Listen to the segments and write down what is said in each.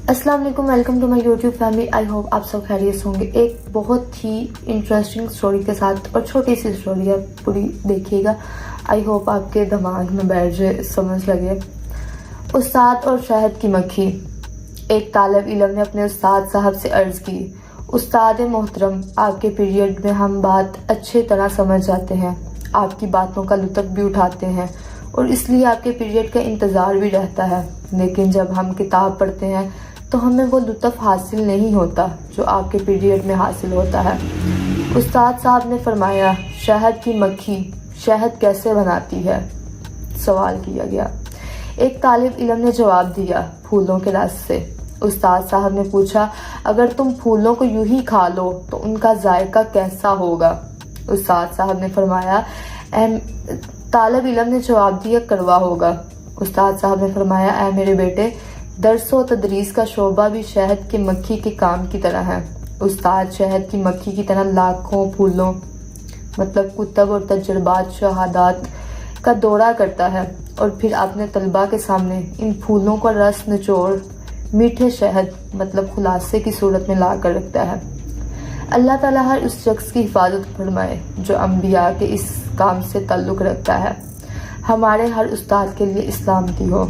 अस्सलाम वालेकुम, welcome to my YouTube family. I hope आप सब खैरियत होंगे। एक बहुत ही इंटरेस्टिंग स्टोरी के साथ, और छोटी सी स्टोरी है, पूरी देखिएगा। आई होप आपके दिमाग में बैठ जाए, समझ लगे। उस्ताद और शहद की मक्खी। एक तालिब इल्म ने अपने उस्ताद साहब से अर्ज़ की, उस्ताद मोहतरम, आपके पीरियड में हम बात अच्छी तरह समझ जाते हैं, आपकी बातों का लुत्फ़ भी उठाते हैं और इसलिए आपके पीरियड का इंतज़ार भी रहता है, लेकिन जब हम किताब पढ़ते हैं तो हमें वो लुत्फ़ हासिल नहीं होता जो आपके पीरियड में हासिल होता है। उस्ताद साहब ने फरमाया, शहद की मक्खी शहद कैसे बनाती है? सवाल किया गया। एक तालिब इल्म ने जवाब दिया, फूलों के रस से। उस्ताद साहब ने पूछा, अगर तुम फूलों को यूं ही खा लो तो उनका जायका कैसा होगा? उस्ताद साहब ने फरमाया, तालिब इल्म ने जवाब दिया, कड़वा होगा। उस्ताद साहब ने फरमाया, ऐ मेरे बेटे, दर्स व तदरीस का शोबा भी शहद की मक्खी के काम की तरह है। उस्ताद शहद की मक्खी की तरह लाखों फूलों मतलब कुतब और तजुर्बात शहादात का दौरा करता है और फिर अपने तलबा के सामने इन फूलों का रस निचोड़ मीठे शहद मतलब खुलासे की सूरत में ला कर रखता है। अल्लाह ताला हर उस शख्स की हिफाजत फरमाए जो अम्बिया के इस काम से ताल्लुक़ रखता है। हमारे हर उस्ताद के लिए इस्लाम की हो।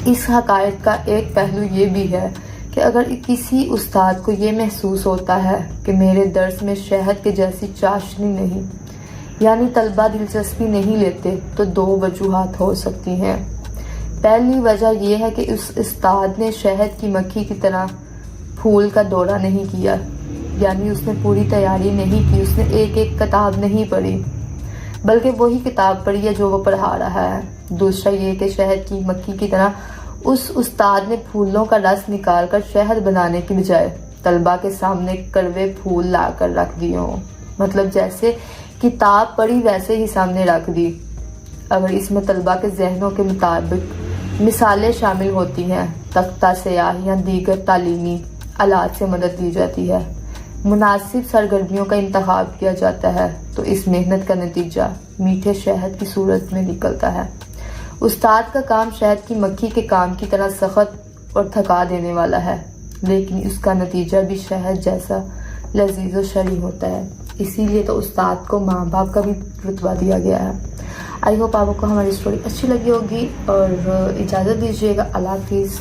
इस हकायत का एक पहलू ये भी है कि अगर किसी उस्ताद को ये महसूस होता है कि मेरे दर्स में शहद के जैसी चाशनी नहीं, यानी तलबा दिलचस्पी नहीं लेते, तो दो वजूहात हो सकती हैं। पहली वजह यह है कि उस उस्ताद ने शहद की मक्खी की तरह फूल का दौरा नहीं किया, यानी उसने पूरी तैयारी नहीं की, उसने एक एक किताब नहीं पढ़ी, बल्कि वही किताब पढ़ी है जो वो पढ़ा रहा है। दूसरा ये कि शहद की मक्खी की तरह उस उस्ताद ने फूलों का रस निकाल कर शहद बनाने की बजाय तलबा के सामने कड़वे फूल ला कर रख दिए हों, मतलब जैसे किताब पढ़ी वैसे ही सामने रख दी। अगर इसमें तलबा के जहनों के मुताबिक मिसालें शामिल होती हैं, तख्ता स्याह या दीगर तालीमी आलात से मदद ली जाती है, मुनासिब सरगर्मियों का इंतखाब किया जाता है, तो इस मेहनत का नतीजा मीठे शहद की सूरत में निकलता है। उस्ताद का काम शहद की मक्खी के काम की तरह सख्त और थका देने वाला है, लेकिन उसका नतीजा भी शहद जैसा लजीज और शरी होता है। इसीलिए तो उस्ताद को माँ बाप का भी रुतबा दिया गया है। आई होप आपको हमारी स्टोरी अच्छी लगी होगी और इजाज़त दीजिएगा। अल्लाह हाफिज़।